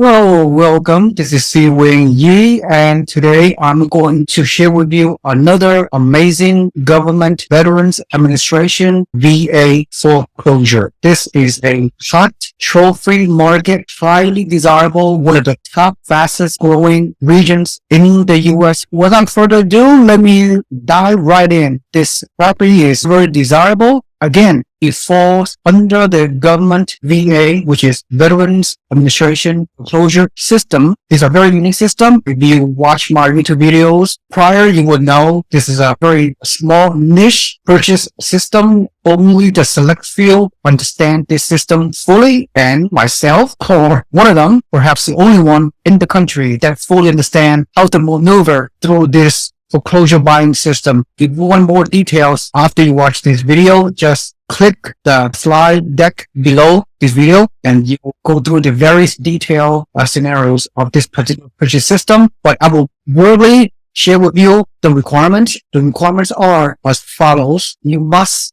Hello, welcome. This is Seewing Yi, and today I'm going to share with you another amazing government Veterans Administration VA foreclosure. This is a hot trophy market, highly desirable, one of the top fastest growing regions in the U.S. Without further ado, let me dive right in. This property is very desirable. Again, it falls under the government VA, which is Veterans Administration Foreclosure System. It's a very unique system. If you watch my YouTube videos prior, you would know this is a very small niche purchase system. Only the select few understand this system fully, and myself, or one of them, perhaps the only one in the country that fully understand how to maneuver through this foreclosure buying system. If you want more details after you watch this video, just click the slide deck below this video and you will go through the various detailed scenarios of this particular purchase system. But I will verbally share with you the requirements. The requirements are as follows. You must,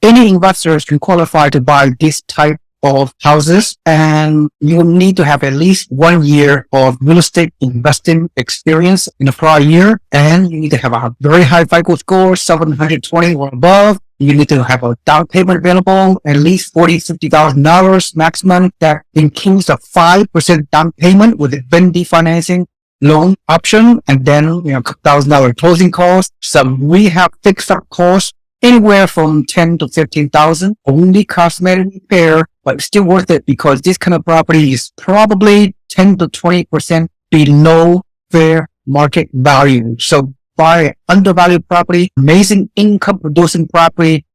any investors can qualify to buy this type of houses, and you need to have at least 1 year of real estate investing experience in the prior year, and you need to have a very high FICO score, 720 or above. You need to have a down payment available, at least $50,000 maximum. That includes a 5% down payment with a vendor financing loan option, and then $1,000 closing costs, some rehab fix-up costs, anywhere from $10,000 to $15,000, only cosmetic repair, but still worth it because this kind of property is probably 10 to 20% below fair market value. So buy an undervalued property, amazing income producing property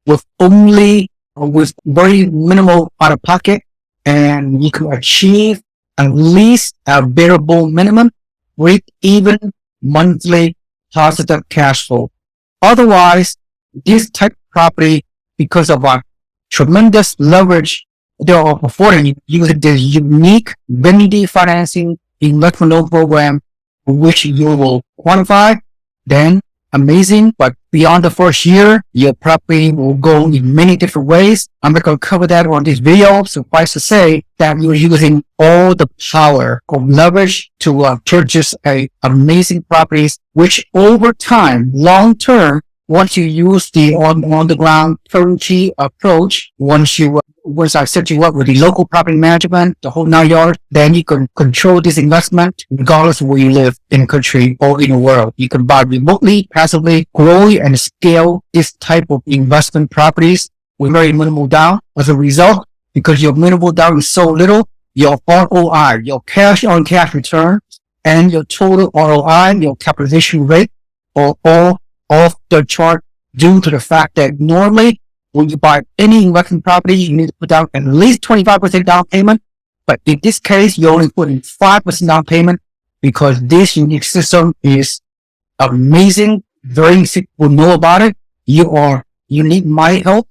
with very minimal out of pocket, and you can achieve at least a variable minimum, break even monthly positive cash flow. Otherwise, this type of property, because of a tremendous leverage they are affording you, the unique vendor financing investment loan program, which you will quantify, then amazing. But beyond the first year, your property will go in many different ways. I'm not going to cover that on this video. Suffice to say that you're using all the power of leverage to purchase amazing properties, which over time, long term, once you use the on the ground turnkey approach, once I set you up with the local property management, the whole 9 yards, then you can control this investment regardless of where you live in the country or in the world. You can buy remotely, passively, grow and scale this type of investment properties with very minimal down. As a result, because your minimal down is so little, your ROI, your cash on cash return, and your total ROI, your capitalization rate are all off the chart due to the fact that normally when you buy any investment property, you need to put down at least 25% down payment. But in this case, you only put in 5% down payment because this unique system is amazing. Very few people know about it. You need my help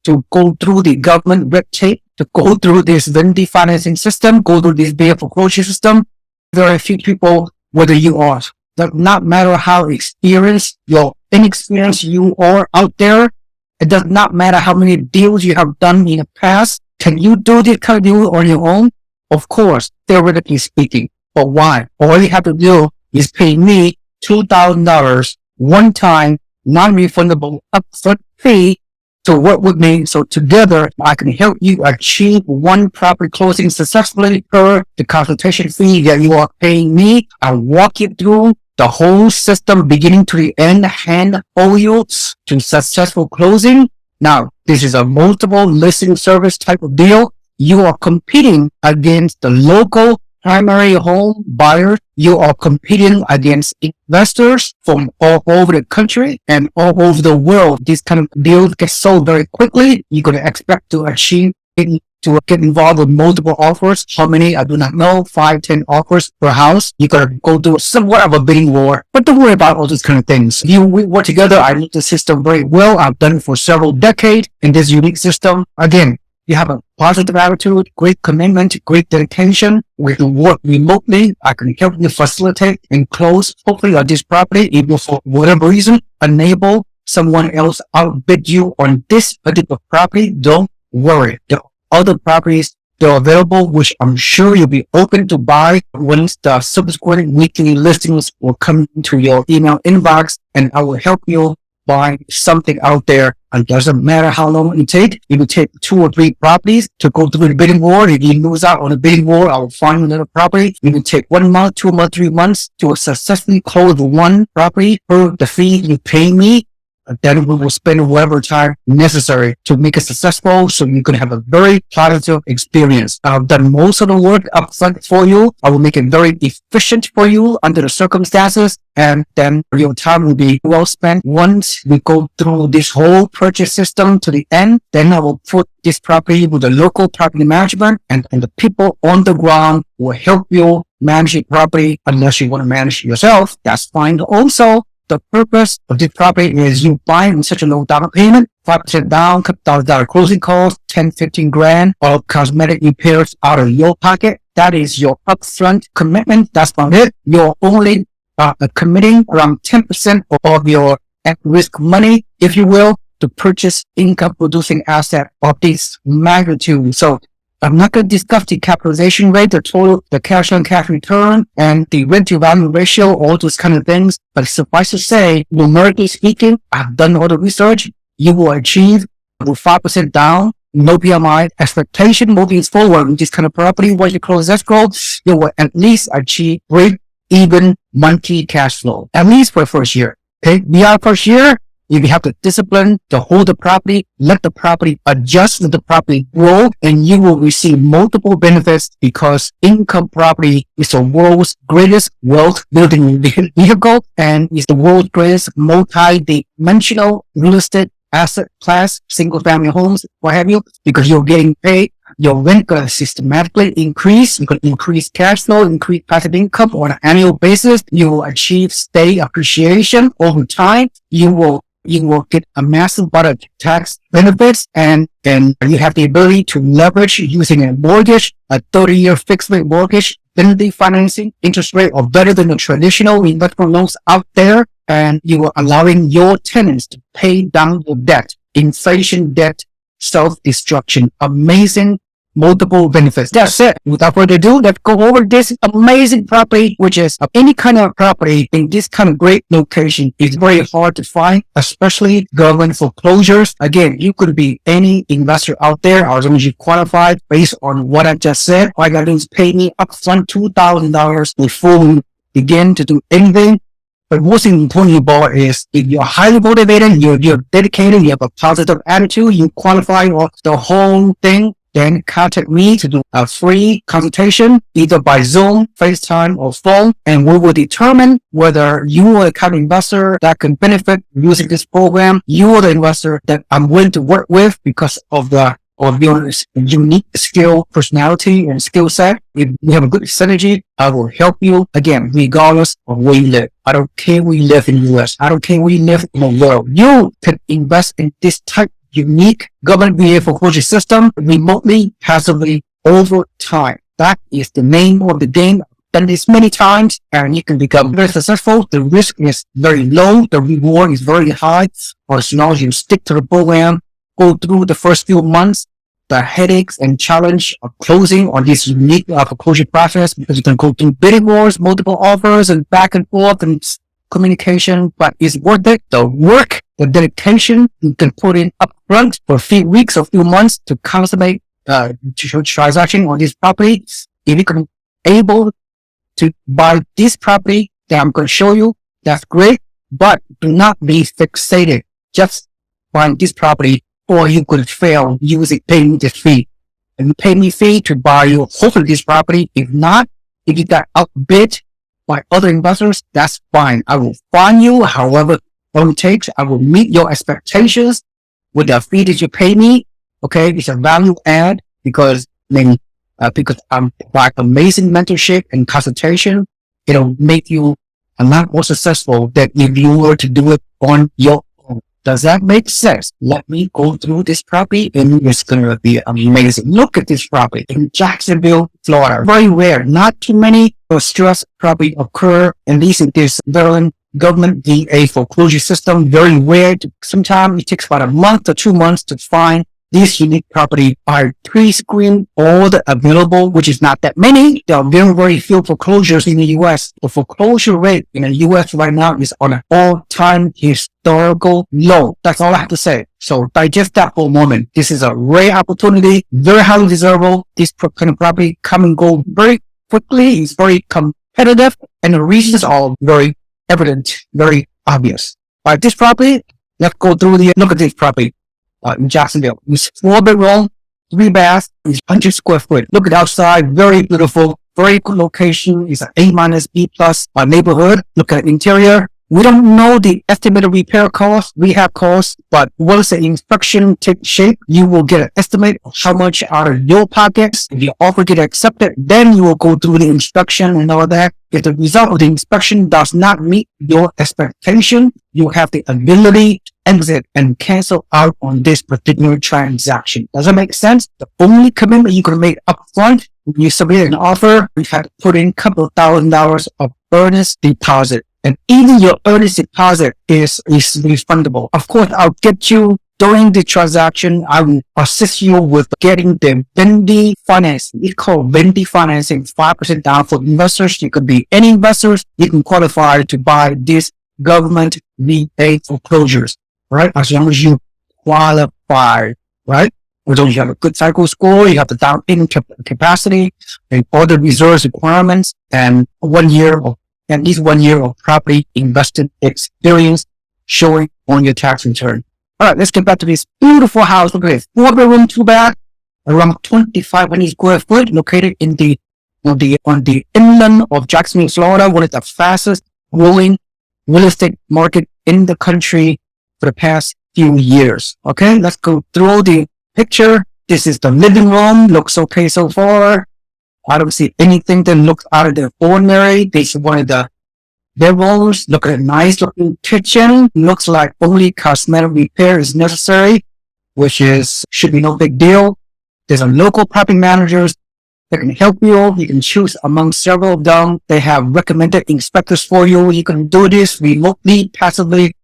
to go through the government red tape, to go through this vendor financing system, go through this VA foreclosure system. There are a few people, whether you are, does not matter how experienced your inexperienced you are out there. It does not matter how many deals you have done in the past. Can you do this kind of deal on your own? Of course, theoretically speaking. But why? All you have to do is pay me $2,000 one time, non-refundable upfront fee to work with me. So together, I can help you achieve one property closing successfully per the consultation fee that you are paying me. I'll walk you through the whole system beginning to the end, hand hold you to successful closing. Now, this is a multiple listing service type of deal. You are competing against the local primary home buyers. You are competing against investors from all over the country and all over the world. This kind of deal gets sold very quickly. You're going to expect to achieve to get involved with multiple offers. How many? I do not know. 5, 10 offers per house. You gotta go do somewhat of a bidding war. But don't worry about all these kind of things. We work together. I know the system very well. I've done it for several decades in this unique system. Again, you have a positive attitude, great commitment, great dedication. We can work remotely. I can help you facilitate and close, hopefully, on this property, even for whatever reason, enable someone else outbid you on this particular property. Don't worry. There are other properties they're available, which I'm sure you'll be open to buy once the subsequent weekly listings will come into your email inbox, and I will help you buy something out there. And it doesn't matter how long it takes. It will take 2 or 3 properties to go through the bidding war. If you lose out on the bidding war, I will find another property. It will take 1 month, 2 months, 3 months to successfully close one property for the fee you pay me. Then we will spend whatever time necessary to make it successful, so you can have a very positive experience. I've done most of the work up front for you. I will make it very efficient for you under the circumstances, and then your time will be well spent. Once we go through this whole purchase system to the end, then I will put this property with the local property management, and the people on the ground will help you manage the property. Unless you want to manage it yourself, that's fine also. The purpose of this property is you buy in such a low down payment, 5% down, $1,000 closing costs, 10, 15 grand, or cosmetic repairs out of your pocket. That is your upfront commitment. That's about it. You're only committing around 10% of your at-risk money, if you will, to purchase income-producing asset of this magnitude. So I'm not going to discuss the capitalization rate, the cash on cash return, and the rent to value ratio, all those kind of things. But suffice to say, numerically speaking, I've done all the research. You will achieve with 5% down, no PMI, expectation moving forward with this kind of property. Once you close escrow, you will at least achieve break-even monthly cash flow, at least for the first year. Okay, beyond first year, you have the discipline to hold the property, let the property adjust, let the property grow, and you will receive multiple benefits, because income property is the world's greatest wealth building vehicle, and is the world's greatest multi-dimensional real estate asset class, single family homes, what have you, because you're getting paid. Your rent going to systematically increase. You can increase cash flow, increase passive income on an annual basis. You will achieve steady appreciation over time. You will get a massive amount of tax benefits, and you have the ability to leverage using a mortgage, a 30-year fixed rate mortgage, affinity financing, interest rate are better than the traditional investment loans out there, and you are allowing your tenants to pay down your debt, inflation debt, self-destruction. Amazing multiple benefits. That's it. Without further ado, let's go over this amazing property, which is any kind of property in this kind of great location is very hard to find, especially government foreclosures. Again, you could be any investor out there, as long as you qualify based on what I just said. All I gotta do is pay me upfront $2,000 before we begin to do anything. But most important of all is, if you're highly motivated, you're dedicated, you have a positive attitude, you qualify for the whole thing, then contact me to do a free consultation, either by Zoom, FaceTime, or phone, and we will determine whether you are the kind of investor that can benefit using this program. You are the investor that I'm willing to work with because of your unique skill, personality, and skill set. If we have a good synergy, I will help you, again, regardless of where you live. I don't care where you live in the US. I don't care where you live in the world. You can invest in this type of unique government VA foreclosure system remotely, passively, over time. That is the name of the game. I've done this many times, and you can become very successful. The risk is very low. The reward is very high. As long as you stick to the program, go through the first few months, the headaches and challenge of closing on this unique foreclosure process, because you can go through bidding wars, multiple offers, and back and forth and communication, but it's worth it. The work, the dedication you can put in up front for a few weeks or few months to consummate transaction on this property. If you can able to buy this property that I'm going to show you, that's great, but do not be fixated just buying this property, or you could fail using paying this fee. And you pay me fee to buy you hopefully this property. If not, if you got outbid by other investors, that's fine. I will fund you however long it takes. I will meet your expectations with the fee that you pay me. Okay, it's a value add because I'm provide amazing mentorship and consultation. It'll make you a lot more successful than if you were to do it on your own. Does that make sense? Let me go through this property and it's going to be amazing. Look at this property in Jacksonville, Florida. Very rare. Not too many stress property occur, at least in this Maryland government VA foreclosure system. Very rare. Sometimes it takes about a month or 2 months to find These unique property are pre-screened, all the available, which is not that many. There are very, very few foreclosures in the U.S. The foreclosure rate in the U.S. right now is on an all-time historical low. That's all I have to say. So digest that for a moment. This is a rare opportunity, very highly desirable. This kind of property come and go very quickly. It's very competitive, and the reasons are very evident, very obvious. All right, this property, let's go through look at this property in Jacksonville. It's 4-bedroom, 3 baths, it's 100 square foot. Look at the outside, very beautiful, very good location. It's an A- B+ neighborhood. Look at the interior. We don't know the estimated repair cost, rehab cost, but once the inspection takes shape, you will get an estimate of how much out of your pockets. If your offer get accepted, then you will go through the inspection and all that. If the result of the inspection does not meet your expectation, you have the ability to exit and cancel out on this particular transaction. Does that make sense? The only commitment you can make upfront when you submit an offer, you have to put in a couple of $1,000s of earnest deposit. And even your earnest deposit is refundable. Of course, I'll get you during the transaction. I will assist you with getting the vending financing. It's called vending financing, 5% down for investors. You could be any investors. You can qualify to buy this government VA foreclosures, right? As long as you qualify, right? As long as you have a good cycle score, you have the down payment capacity, and all the reserves requirements, and at least 1 year of property invested experience showing on your tax return. All right, let's get back to this beautiful house. Look at this, 4-bedroom, 2 bath, around 2,500 square foot, located in on the inland of Jacksonville, Florida, one of the fastest growing real estate market in the country for the past few years. Okay, let's go through the picture. This is the living room. Looks okay so far. I don't see anything that looks out of the ordinary. This is one of the bedrooms. Look at a nice looking kitchen. Looks like only cosmetic repair is necessary, which should be no big deal. There's a local property managers that can help you. You can choose among several of them. They have recommended inspectors for you. You can do this remotely, passively.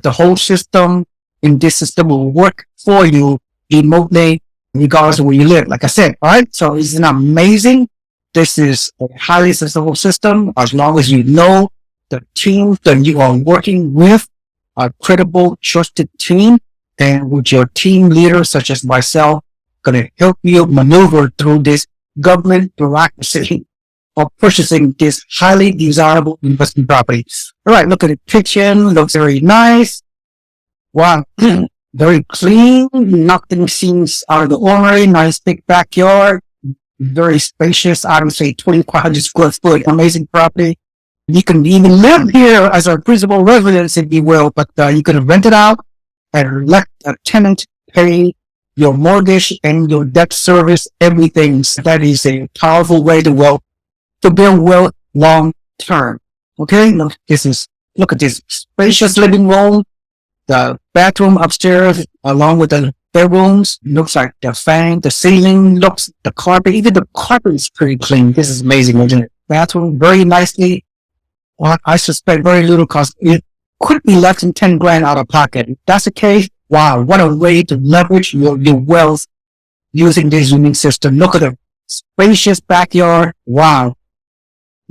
The whole system in this system will work for you remotely, regardless of where you live. Like I said, all right. So it's an amazing. This is a highly successful system as long as you know the team that you are working with, a credible, trusted team, and with your team leader, such as myself, going to help you maneuver through this government bureaucracy of purchasing this highly desirable investment property. All right. Look at the kitchen. Looks very nice. Wow. Very clean, nothing seems out of the ordinary, nice big backyard, very spacious, I would say 2,500 square foot, amazing property. You can even live here as a principal residence, if you will, but you can rent it out and let a tenant pay your mortgage and your debt service, everything. So that is a powerful way to build wealth long term. Okay, look at this spacious living room. The bathroom upstairs, along with the bedrooms, looks like the fan, the ceiling, the carpet, even the carpet is pretty clean. This is amazing, isn't it? Bathroom, very nicely. Well, I suspect very little cost. It could be less than 10 grand out of pocket. If that's the case, wow, what a way to leverage your wealth using this unique system. Look at the spacious backyard. Wow.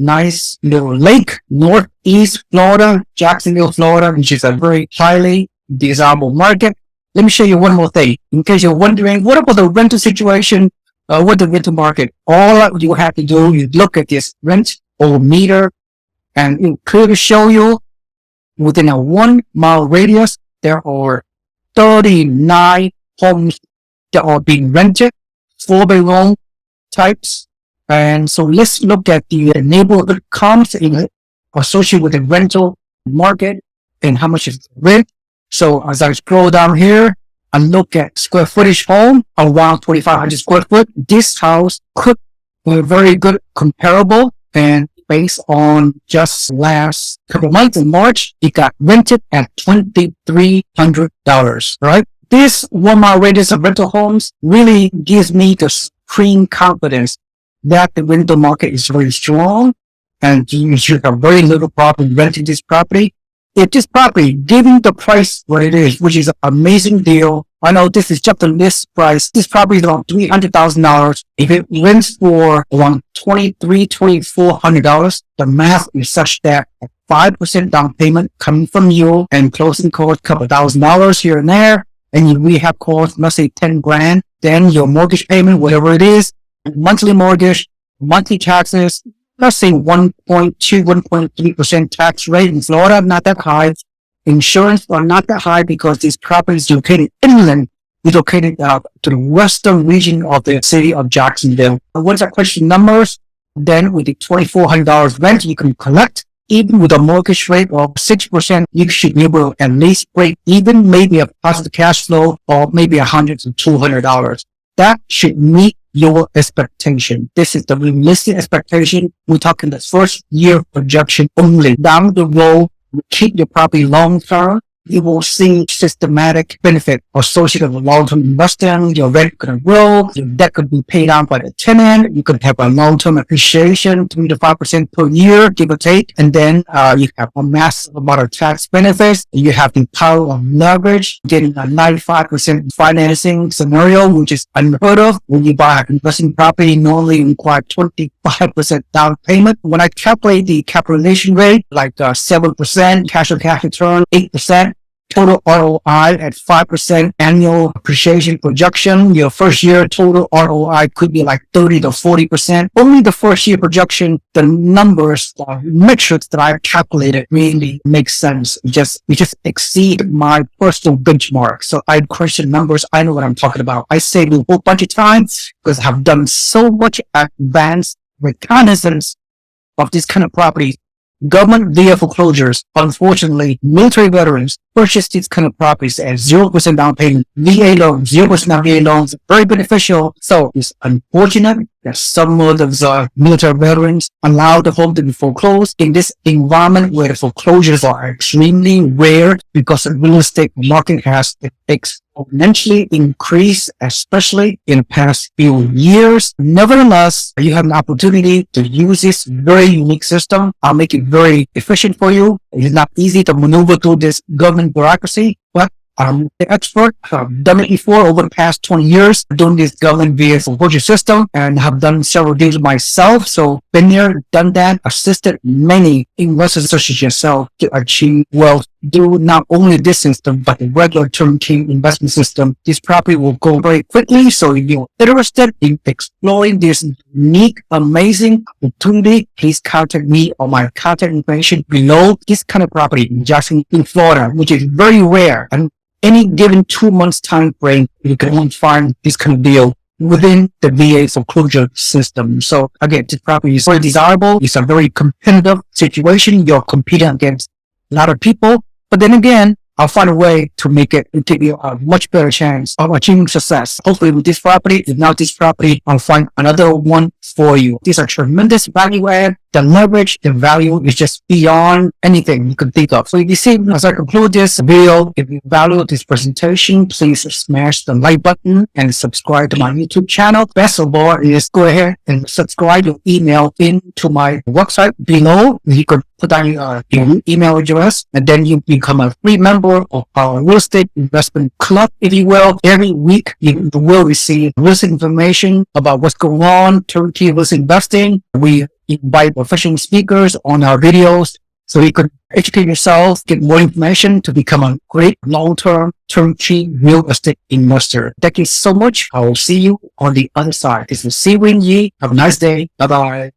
Nice little lake, northeast Florida, Jacksonville, Florida, which is a very highly desirable market. Let me show you one more thing. In case you're wondering, what about the rental situation? What the rental market? All you have to do is look at this rent or meter, and it will clearly show you within a 1 mile radius, there are 39 homes that are being rented, 4-bedroom types. And so let's look at the neighborhood comps associated with the rental market and how much is the rent. So as I scroll down here and look at square footage home around 2,500 square foot, this house could be a very good comparable, and based on just last couple of months in March, it got rented at $2,300, right? This 1 mile radius of rental homes really gives me the supreme confidence that the rental market is very strong and you should have very little problem renting this property. If this property, given the price what it is, which is an amazing deal, I know this is just the list price. This property is around $300,000. If it rents for around $2,400, the math is such that 5% down payment coming from you and closing costs, couple $1,000 here and there, and we have costs, let's say 10 grand, then your mortgage payment, whatever it is, monthly mortgage, monthly taxes, let's say 1.2, 1.3% tax rate in Florida, not that high. Insurance are not that high because this property is located inland. It's located to the western region of the city of Jacksonville. Once I question numbers, then with the $2,400 rent you can collect, even with a mortgage rate of 6%, you should be able to at least break even, maybe a positive cash flow of maybe $100 to $200. That should meet your expectation. This is the realistic expectation. We're talking the first year projection only. Down the road, keep your property long term, you will see systematic benefit associated with long-term investing. Your rent could grow, your debt could be paid down by the tenant, you could have a long-term appreciation, 3 to 5% per year, give or take, and then you have a massive amount of tax benefits. You have the power of leverage, getting a 95% financing scenario, which is unheard of. When you buy an investing property, normally require 25% down payment. When I calculate the capitalization rate, like 7%, cash on cash return, 8%, total ROI at 5% annual appreciation projection. Your first year total ROI could be like 30 to 40%. Only the first year projection, the numbers, the metrics that I calculated really make sense. It just exceed my personal benchmark. So I question numbers. I know what I'm talking about. I saved a whole bunch of times because I've done so much advanced reconnaissance of this kind of property. Government via foreclosures. Unfortunately, military veterans purchase these kind of properties at 0% down payment. VA loans, 0% VA loans, very beneficial. So it's unfortunate that some of those military veterans allow the home to be foreclosed in this environment where the foreclosures are extremely rare because the real estate market has exponentially increased, especially in the past few years. Nevertheless, you have an opportunity to use this very unique system. I'll make it very efficient for you. It's not easy to maneuver through this government bureaucracy, but I'm the expert. I've done it before over the past 20 years, doing this government via foreclosure system, and have done several deals myself. So been there, done that, assisted many investors such as yourself to achieve wealth through not only this system, but the regular turnkey investment system. This property will go very quickly. So if you're interested in exploring this unique, amazing opportunity, please contact me on my contact information below. This kind of property in Jacksonville, in Florida, which is very rare, and any given 2 months time frame, you can only find this kind of deal within the VA foreclosure system. So again, this property is very desirable. It's a very competitive situation. You're competing against a lot of people, but then again, I'll find a way to make it and give you a much better chance of achieving success. Hopefully with this property, if not this property, I'll find another one for you. These are tremendous value add. The leverage, the value is just beyond anything you could think of. So if you see, as I conclude this video, if you value this presentation, please smash the like button and subscribe to my YouTube channel. Best of all is go ahead and subscribe your email into my website below. You could put down your email address, and then you become a free member of our real estate investment club, if you will. Every week, you will receive real estate information about what's going on, turnkey real estate investing. We invite professional speakers on our videos so you could educate yourself, get more information to become a great long-term turnkey real estate investor. Thank you so much. I will see you on the other side. This is Seewing Yi. Have a nice day. Bye-bye.